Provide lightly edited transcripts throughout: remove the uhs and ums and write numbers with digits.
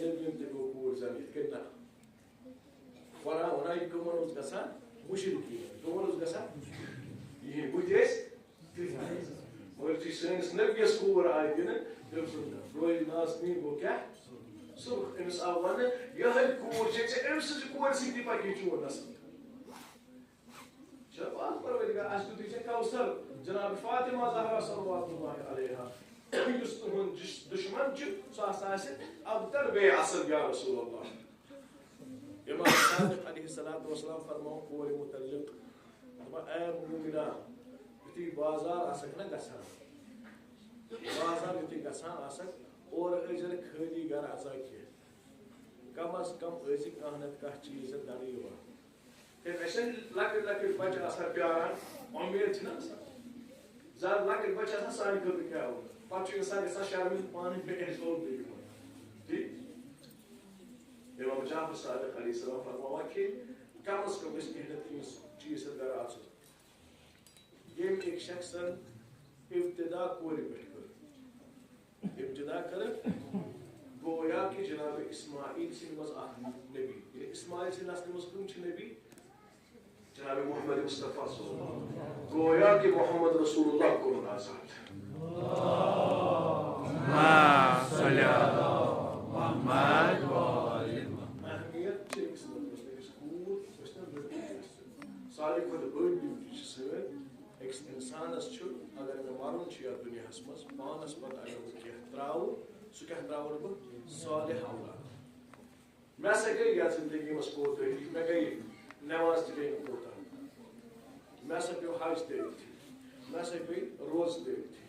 نبيين تبو كور زميل كنا ونا يكملوا زكسان مشركين يكملوا زكسان يهين بوديس ورتي سنس نبي سكور عايدنا يوصلنا روي ناس مين بوكا سوق إنس أولاً يهل كور شيء إمس كور سيدي باقي شو ناس شوف أخبر ولقى أشتو تيجي كوثر جناب فاطمة زهرا صلوات الله عليها يستهون دشمن جو ساساس أبتر بيعصب يا رسول الله إمام الصادق عليه الصلاة والسلام فرموا كوري متلق أما مؤمنا بتي بازار أسكنا قسم بازار بتي قسم أسك اور أجر خدي غر أزاكيه كم از كم أزيك أهنت كه چیز داری ہوا کہ ایسن لکٹ بچہ آسان پیاران امید چھنا آسان زیادہ لکٹ بچہ آسان سانی خطر کیا ہو پتہ انسان گژھان شرمندہ پانی پہ ایسول بیٚیہِ ٹھیک امام جعفر صادق علیہ السلام فرماوا کہ کم از کم گژھِ کینٛہہ نتہٕ تٔمِس چیٖز گرِ آسُن ییٚمۍ أکۍ شخصن ابتدا کورِ پٮ۪ٹھ کٔر ابتدا کٔرٕکھ گویا کہ جناب اسماعیل سٕنٛدِ منٛز اکھ نبی اسماعیل سٕنٛدِ نسلہِ منٛز کٕم چھِ نبی جناب محمد مصطفیٰ صلی اللہ علیہ وسلم گویا کہ محمد رسول اللہ کو آزاد صلی محمد اہمیت چھِ أکِس نفرس أکِس کوٗر گژھِ نہٕ لٔڑکہٕ ساروی کھۄتہٕ بٔڑ ڈیوٹی چھِ سۭتۍ أکِس اِنسانس چھُ اگر مےٚ مرُن چھُ یتھ دُنیاہس منٛز پانس پتہٕ اگر بہٕ کینٛہہ تراوٕ سُہ کیٛاہ تراوَن بہٕ صالح اولاد مےٚ ہسا گٔے یتھ زندگی منٛز کوتٲہی مےٚ گٔے نٮ۪ماز تہِ گٔے نہٕ کوتاہ مےٚ ہسا پیوٚو حج تہِ أتھی مےٚ ہسا پیٚیہِ روزٕ تہِ أتھی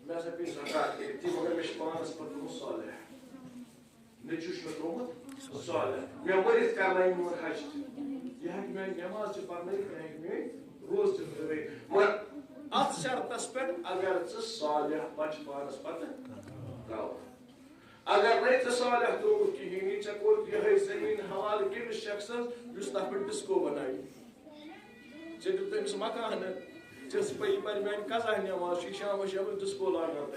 مےٚ ہسا پیٚیہِ زکات تہِ أتھی مگر مےٚ چھُ پانس پتہٕ ترومُت صالح نیٚچوٗ چھُ مےٚ ترومُت صالح مےٚ مٔرِتھ کرنایہِ میون حج تہِ یہِ ہیٚکہِ میٲنۍ نٮ۪ماز تہِ پرنٲیِتھ یہِ ہیٚکہِ میٲنۍ روزٕ تہِ پرنٲیِتھ مگر اتھ شرطس پٮ۪ٹھ اگر ژٕ صالح بچہِ پانس پتہٕ تراوکھ اگر نہیں ژےٚ صالح ترومُت کِہیٖنۍ ژےٚ کوٚرُتھ یِہے زٔمیٖن حوالہٕ کٔمِس شخصس یُس تتھ پٮ۪ٹھ ڈِسکو بنایہِ ژےٚ دیُت تٔمِس مکانہٕ ژےٚ پَیی پَرِ میانہِ قضا نٮ۪ماز چھِ شامس شامس ڈِسکو لاگان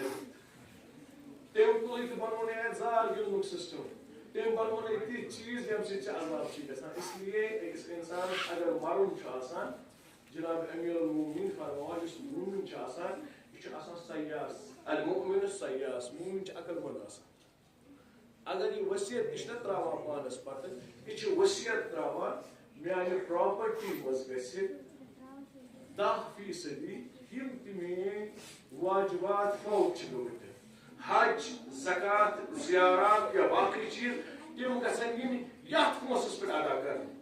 تٔمۍ تُلٕے تہٕ بنونے اتہِ زار گِنٛدنُک سسٹم تٔمۍ بنونے تِتھۍ چیٖز ییٚمہِ سۭتۍ ژےٚ عذاب چھُے گژھان اس لیے أکِس اِنسانس اگر مرُن چھُ آسان جناب امیر المومنین فرماوان یُس مومن چھُ آسان یہِ چھُ آسان سیاس المؤمن سیاس مومن چھُ عقل منٛد آسان اگر یہ وصیت تہِ چھُنہ تراوان پانس پتہٕ یہِ چھُ وصیت تراوان میانہِ پراپرٹی منٛز گژھِ 10% یِم تہِ میٲنۍ واجبات فوت چھِ گٔمٕتۍ حج زکات زیارات یا باقٕے چیٖز تِم گژھن یِنۍ یتھ پونٛسس پٮ۪ٹھ ادا کرنہٕ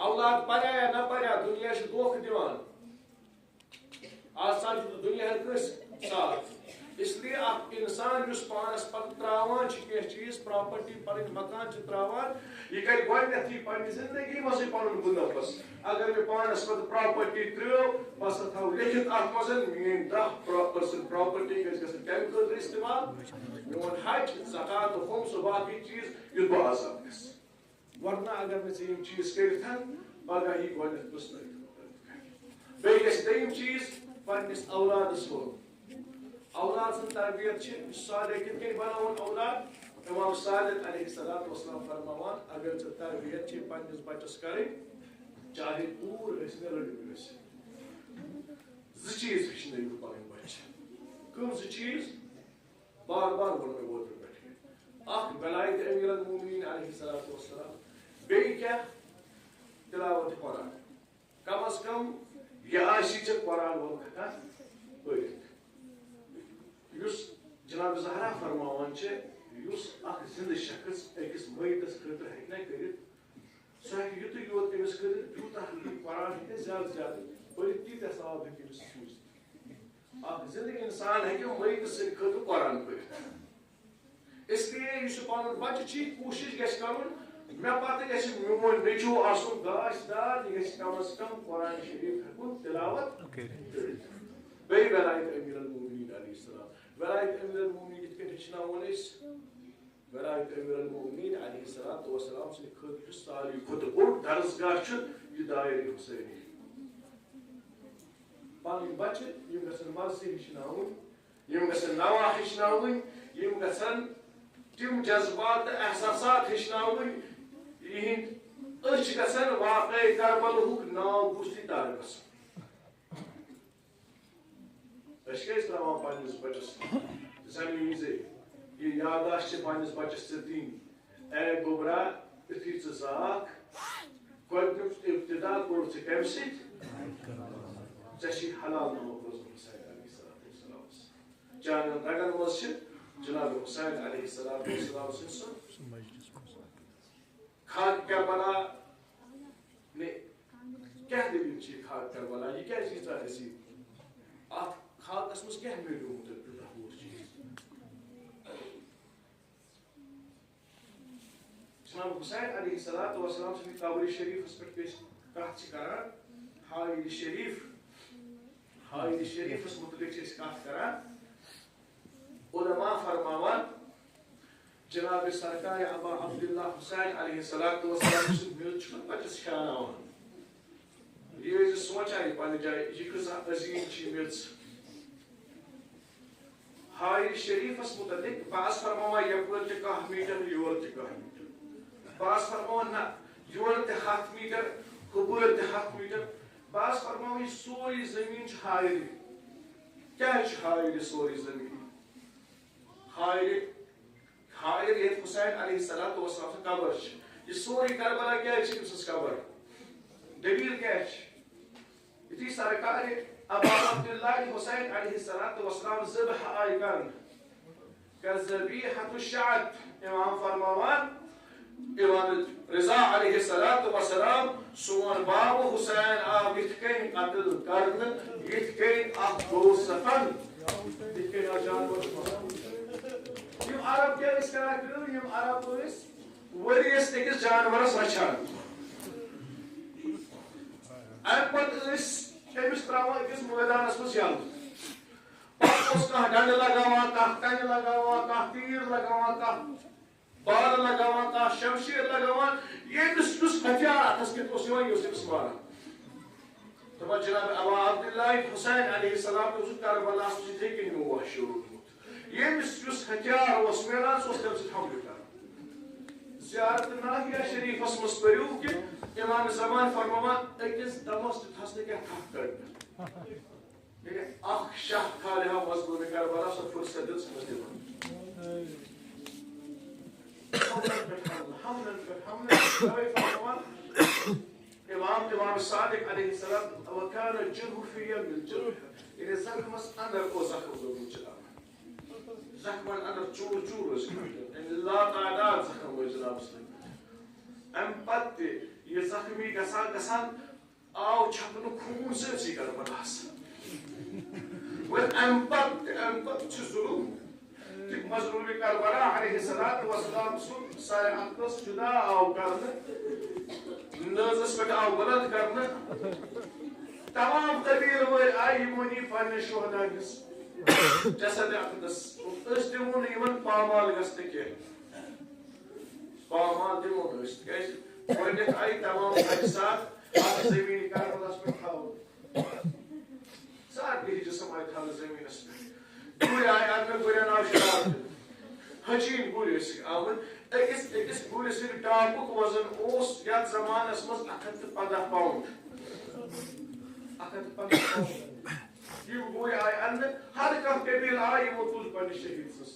اولاد پریا یا نہ پریا دُنیا چھُ دھوکہٕ دِوان آسان چھُ دُنیاہن کٲنٛسہِ ساتھ اس لیے اکھ انسان یُس پانس پتہٕ تراوان چھُ کینٛہہ چیٖز پراپرٹی پنٕنۍ مکان چھُ تراوان یہِ کرِ گۄڈٕنیتھٕے پننہِ زندگی منٛزٕے پنُن بندوبست اگر مےٚ پانس پتہٕ پراپرٹی ترٲو بہٕ ہسا تھاو لیکھِتھ اتھ منٛز میٲنۍ 10% پراپرٹی گژھِ گژھٕنۍ کمہِ خٲطرٕ استعمال میون حج زکات خُمس باقٕے چیٖز یُتھ بہٕ آزاد گژھٕ ورنہ اگر نہٕ ژےٚ یِم چیٖز کٔرِتھ پگاہ یی گۄڈنیتھ پرٛژھنٲیِتھ بیٚیہِ گژھِ دوٚیِم چیٖز پننِس اولادس ووٚن اولاد سٕنٛز تربیت چھِ صالح کِتھ کٔنۍ بناوُن اولاد امام صادق علیہ الصلوۃ والسلام فرماوان اگر ژےٚ تربیت چھِ پننِس بچس کرٕنۍ چاہے کوٗر ٲسۍ یا لڑکہٕ ٲسۍ زٕ چیٖز ہیٚچھنٲیِو پنٕنۍ بچہِ کٕم زٕ چیٖز بار بار ووٚن مےٚ اوترٕ پٮ۪ٹھ اکھ ولایت امیر المومنین علیہ الصلوۃ والسلام بیٚیہِ کیٛاہ تلاوت قرآن کم از کم یہِ آسی ژےٚ قرآن وول ہٮ۪کان پٔرِتھ یُس جناب زہرا فرماوان چھِ یُس اکھ زندٕ شخص أکِس مٔیتس خٲطرٕ ہیٚکہِ نہ کٔرِتھ سُہ ہیٚکہِ یُتُے یوت تٔمِس کٔرِتھ تیوٗتاہ قرآن ہیٚکہِ زیادٕ زیادٕ پٔرِتھ تیٖتیاہ ثواب ہیٚکہِ أمِس سوٗزِتھ اکھ زندٕ انسان ہیٚکہِ مٔیتہٕ سٕنٛدِ خٲطرٕ قرآن پٔرِتھ اس لیے یُس یہِ پنُن بچہِ چھُ یہِ کوٗشش گژھِ کرُن مےٚ پتہٕ گژھِ میون نیٚچوٗ آسُن گاش دار یہِ گژھِ کم از کم قرآن شریٖف ہیٚکُن تلاوت کٔرِتھ بیٚیہِ ولایت امیر المومنین علیہ السلام ولایت امیر المومنین یِتھ کٔنۍ ہیٚچھناوون أسۍ ولایت امیر المومنین علیہ الصلوۃ والسلام سٕنٛدِ خٲطرٕ یُس ساروی کھۄتہٕ بوٚڑ درسگاہ چھُ یہِ دایرِ حُسینی پنٕنۍ بچہِ یِم گژھن مدرسہٕ ہیٚچھناوٕنۍ یِم گژھن نواح ہیٚچھناوٕنۍ یِم گژھن تم جذبات احساسات ہچناون یہند أچھ گژھن واقعی کربلہُک ناو بوٗزتھٕے تر گژھُن أسۍ کیٛازِ ترٛاوان پننِس بچس زمین زِ یہِ یاداشت چھِ پننِس بچس ژےٚ دِنۍ اے گوبرا یُتھُے ژٕ زاکھ گۄڈنیُک ابتدا کوٚر ژےٚ کمہِ سۭتۍ ژےٚ چھُے حلال نمک روزمُت حسین علیہ السلام چانٮ۪ن رگن منٛز چھِ جناب حسین علیہ السلام سٕنٛد سُہ خاک کربلا نے کیٛاہ دٔلیٖل چھِ یہِ خاک کربلا یہِ کیٛازِ چھِ ییٖژاہ عزیٖز اتھ خاکس منٛز کیٛاہ میلیومُت تیوٗتاہ بوٚڑ چیٖز جناب حسین علیہ السلام سٕنٛدِ قبرِ شریٖفس پٮ۪ٹھ أسۍ کتھ چھِ کران حایل شریٖفس متعلق چھِ أسۍ کتھ کران علماء فرماوان جناب سرکار ابا عبداللہ حسین علیہ السلام سُنٛد میٚژ چھُنہٕ بچس کھیٛاناوان یہِ ٲسۍ سونٛچان یہِ پننہِ جایہِ یہِ کۭژاہ عظیٖم چھِ یہِ میٚژ حایل شریٖفس متعلق بعض فرماوان یپٲرۍ تہِ 1 میٖٹر یورٕ تہِ 1 میٖٹر بعض فرماوان نہ یورٕ تہِ 100 میٖٹر ہُپٲرۍ تہِ 100 میٖٹر بعض فرماوان یہِ سورُے زٔمیٖن چھُ حایل کیٛازِ چھُ حایل یہِ سورُے زٔمیٖن حایل ییٚتہِ حسین علیہ السلام سٕنٛز قبر چھِ یہِ سورُے کربلا کیٛازِ چھِ أمۍ سٕنٛز قبر دلیٖل کیٛاہ چھِ یُتھُے سرکار ابا عبداللہ حسین علیہ السلام ذبح آیہِ کرنہٕ كالذبيحة الشعب امام فرماوان امام رضا علیہ السلام سون باب حسین آو یِتھ کٔنۍ قتل کرنہٕ یِتھ کٔنۍ اکھ گوٚو سفن یِتھ کٔنۍ آو جانور یِم عرب کیٛاہ ٲسۍ کران کٲم یِم عرب ٲسۍ ؤرِیَس أکِس جانورس رچھان امہِ پتہٕ ٲسۍ أمِس تراوان أکِس مٲدانس منٛز یلہٕ پتہٕ اوس کانٛہہ ڈنڈٕ لگاوان کانٛہہ کنہِ لگاوان کانٛہہ تیٖر لگاوان کانٛہہ بالہٕ لگاوان کانٛہہ شمشیر لگاوان ییٚمِس یُس ہتھیار اتھس کٮ۪تھ اوس یِوان یہِ اوس أمِس ماران دپان جناب ابا عبداللہ حسین علیہ السلام اوس کربلاہس منٛز یِتھٕے کٔنۍ واش روٗدمُت ییٚمِس یُس ہتھیار اوس میلان سُہ اوس تمہِ سۭتۍ حملہٕ کران زیارت ناحیہ شریٖفس منٛز پٔرِو کہِ امام زمان فرماوان أکِس دمس دیُتہس نہٕ کینٛہہ تھپھ کٔڑنہٕ یعنی اکھ شاہ کھالہِ ہا مضموٗنہِ کربلا سۄ فرصت دِژ أمِس دِوان امام صادق علیہ السلام وكان الجرح في يم الجرح یعنی زخمس اندر اوس زخم لوگمُت چلاوان زخمن اندر چوٗر ٲسۍ یعنی لاتعداد زخم ٲسۍ جنابس لٔگمٕتۍ امہِ پتہٕ تہِ یہِ زخمی گژھان آو چھکنہٕ خوٗن سٲرسٕے کربلاہس وۄنۍ امہِ پتہٕ چھُ ظُلم کہ مظلوم کربلا علیہ السلام سُنٛد سارے عقلس جدا آو کرنہٕ نٲزس پٮ۪ٹھ آو بلند کرنہٕ تمام قبیٖل وٲلۍ آیہِ یِمو نی پننہِ شہدا ہِنٛدِس جسد اقدس أسۍ دِمو نہٕ یِمن پامال گژھنہٕ کینٛہہ پامال دِمو نہٕ أسۍ تِکیٛازِ گۄڈنیٚتھ آیہِ تمام اجساد اتھ زٔمیٖنہِ کربلاہس پٮ۪ٹھ تھاونہٕ سارنٕے جسم آیہِ تھاونہٕ زٔمیٖنس پٮ۪ٹھ گُرۍ آیہِ اننہٕ گُرٮ۪ن آو شراب دِنہٕ ہچیٖن گُرۍ ٲسۍ آمٕتۍ أکِس گُرِس سٕنٛدِ ٹاپُک وزن اوس یتھ زمانس منٛز 115 پاوُنڈ 115 پاوُنڈ یِم گُرۍ آیہِ اننہٕ ہر کانٛہہ قبیٖل آیہِ یِمو تُل پننہِ شہیٖد سٕنٛز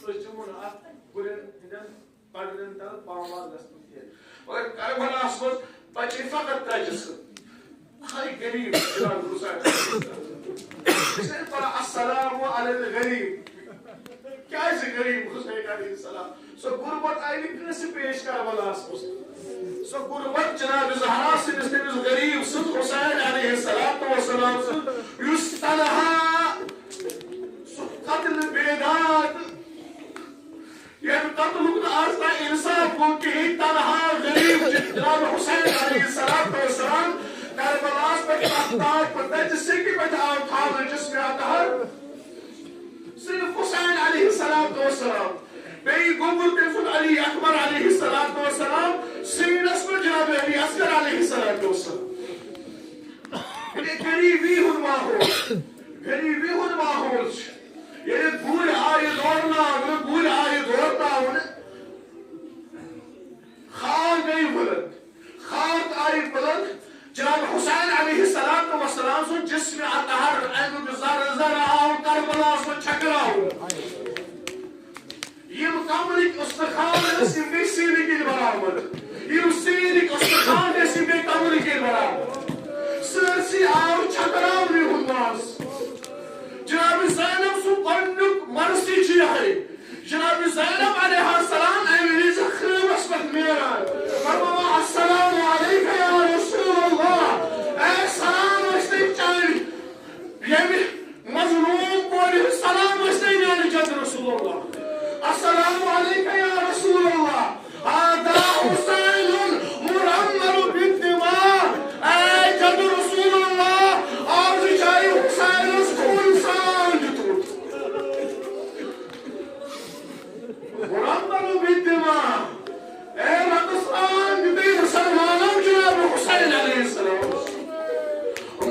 أسۍ دِمو نہٕ اتھ گُرٮ۪ن ہٕنٛدٮ۪ن پگڑٮ۪ن تل پامال گژھنہٕ کینٛہہ مگر کربلاہس منٛز بچے فقط تجسم ہاے غریب جناب حسین السلام علی الغریب کیٛازِ غریب حسین علیہ السلام سۄ غُربت آیہِ نہٕ کٲنٛسہِ پیش کربلاہس منٛز سۄ غُربت جناب زہرا سٕنٛدِس تٔمِس غریب سٕنٛز حسین علیہ السلام سٕنٛز یُس تنہا سُہ قتلہٕ بیداد ییٚمہِ قتلُک نہٕ آز تام اِنصاف گوٚو کِہیٖنۍ تنہا غریب جناب حسین علیہ السلام کربلاہس پٮ۪ٹھ تاج پر تتہِ سیٚکہِ پٮ۪ٹھ آو تھاونہٕ جسمِ اطہر صرف حسین علیہ السلام بیٚیہِ گوٚمُت تٔمۍ سُنٛد علی اکبر علیہ السلام سیٖنس پٮ۪ٹھ جناب علی اصغر علیہ السلام غریبی ہُنٛد ماحول چھُ یہ گوڑ آئی دورناون خان گئی بلند خاک آئی بلند جناب حسین علیہ السلام سن جسم اطہر امیک زر آو کربلا سن چھکراو یم کمرک استخان یم گئی سینک برابر یم سینک استخان یم گئی کمرک برابر سرسی آو چھکراونی ہنداس جناب زینب سن گۄڈنیُک مرثی چھُ یِہوٚے جناب زینب علیہ السلام امی وِزِ خۭمس پٮ۪ٹھ نیران فرماوان السلام علیکم یا رسول اللہ اے سلام ٲسۍ چانہِ ییٚمہِ مظلوم کورِ ہُنٛد سلام ٲسۍ میانہِ جد رسول اللہ السلام علیکم یا رسول اللہ هذا حسین مرمر بالدماء اے جد رسول اللہ آز چاہے حسینس خون سان دیُتمُت مرمر بالدماء اے رقصان دیتے مسلمانوں جناب حسین علیہ السلام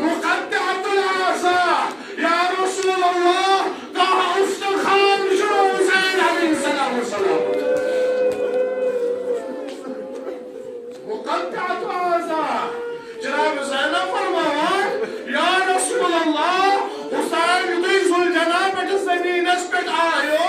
مقطعۃ الاعضاء یا رسول اللہ کہا استخان جناب حسین علیہ السلام مقطعۃ الاعضاء جناب زینب فرماوان یا رسول اللہ حسین یُتھُے ذوالجنابہ زمینس پٮ۪ٹھ آیو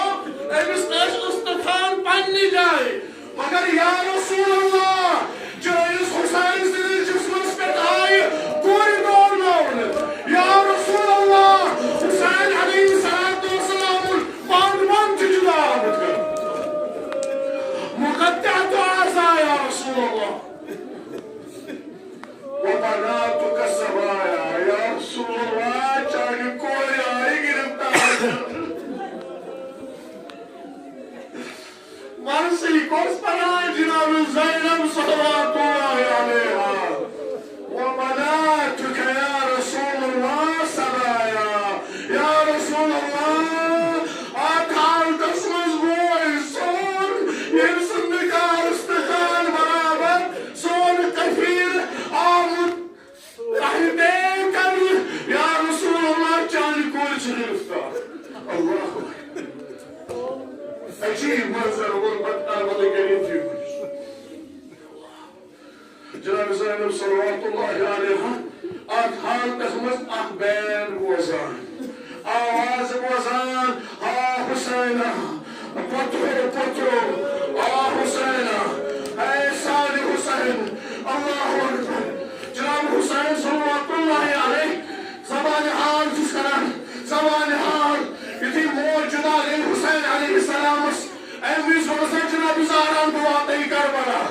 أمس استخان پننہِ جایہِ مگر یا رسول اللہ جٲیِز حسین سٕنٛدِس جسمس پٮ۪ٹھ آیہِ کورِ دورناونہٕ یا رسول اللہ حسین علیہ السلام پانہٕ چھُ جُدا آمُت مقطعۃ الاعضاء یا رسول اللہ وبناتك السبايا يا رسول الله چانہِ کورِ آیہِ گرفتار مرثی کۄس پناہ جناب زینب صلوات اللہ علیہا وبناتك یا رسول اللہ سبایا یا رسول اللہ اتھ حالتس منٛز بوے سون ییٚمہِ سُنٛد نِکاح استخان برابر سون کفیل آمُت رحمتے کرنہٕ یا رسول اللہ چانہِ کورِ چھِ گرفتار اللہ عجیب منظر غربت آمد کریم تھی جناب زینب صلوات اللہ علیہا اتھ حالتس منٛز اکھ بین بوزان آواز بوزان آ حسینہ پترو آ حسینہ اے سالِ حسین اللہ اکبر جناب حسین صلوات اللہ علیہ زبان حال چھُس کران زبان حال یُتھُے موج جُدا گٔے حسین علیہ السلامس اَمہِ وِزِ ووٚنُس جناب زہرا بہٕ واتے کربلا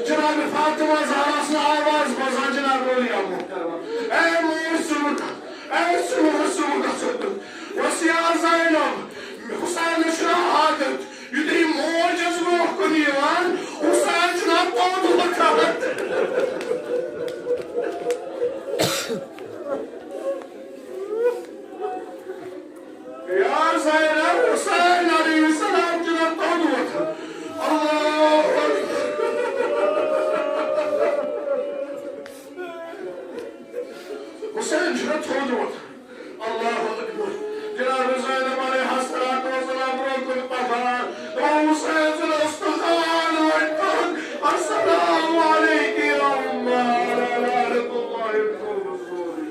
جناب فاطمہ زہرا سٕنٛز آواز بوزان جناب اولیاء محترمہ اے موج ژٕ وس یا زینب حسینس چھُ عادت یُتھُے موجس برونٛہہ کُن یِوان حسین چھُنہ توٚت وۄتھان یا زینب حسین علیہ السلام چھُنہ توٚت وۄتھان اللہ حسین چھُنہ تھوٚد وۄتھان اللہ اکبر جناب زینب علیہ السلام برونٛہہ کُن پکان حسین سُنٛد استخان وۄتھان السلام علیکم یا اُمّہ لعنت اللہ الرسول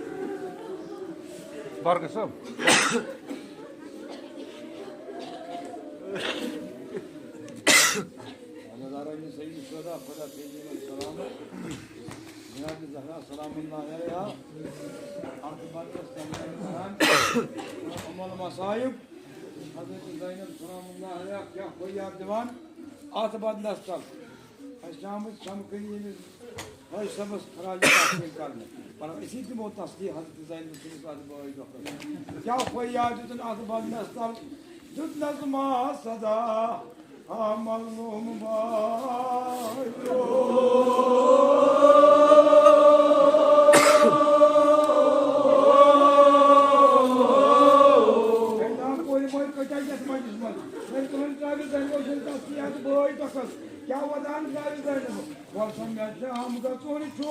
بارک صاحب سید الشہداء خدا سیدنا السلام جناب زہرا سلام اللہ علیہا ام المصائب حضرت زینب سلام اللہ علیہ کیا کوئی یاد دِوان اتھ بدلس تل اَسہِ چھِ آمٕژ شمکھٕنۍ ییٚمِس حٲج صٲبس خراج تحسین کرنہٕ پنُن أسی دِمو تصدیٖق حضرت زینب سٕنٛدِس اتھ بٲے دۄہ کیٛاہ فیاد دیُتُن اتھ بدلس تل دیُتنس ما صدا مظلوم کیا ودان وسم ہم گھن چھ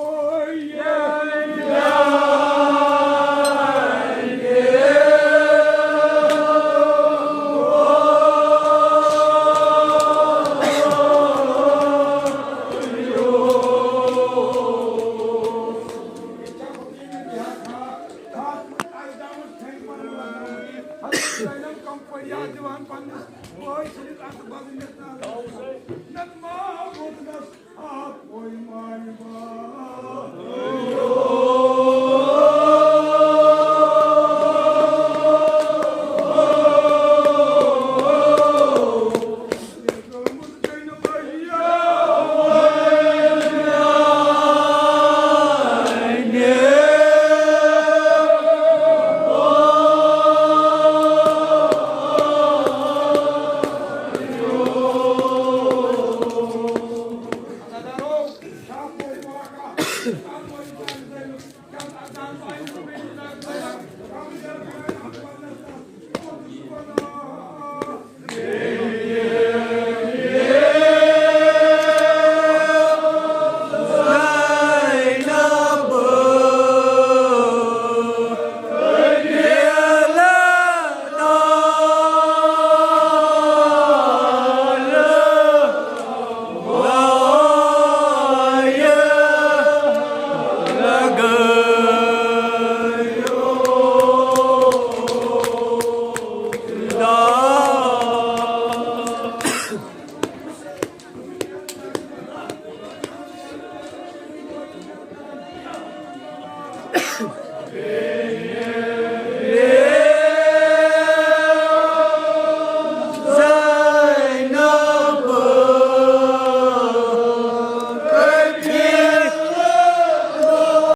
Oy siz artık bazı Nakma vurdas ak koymay Amen.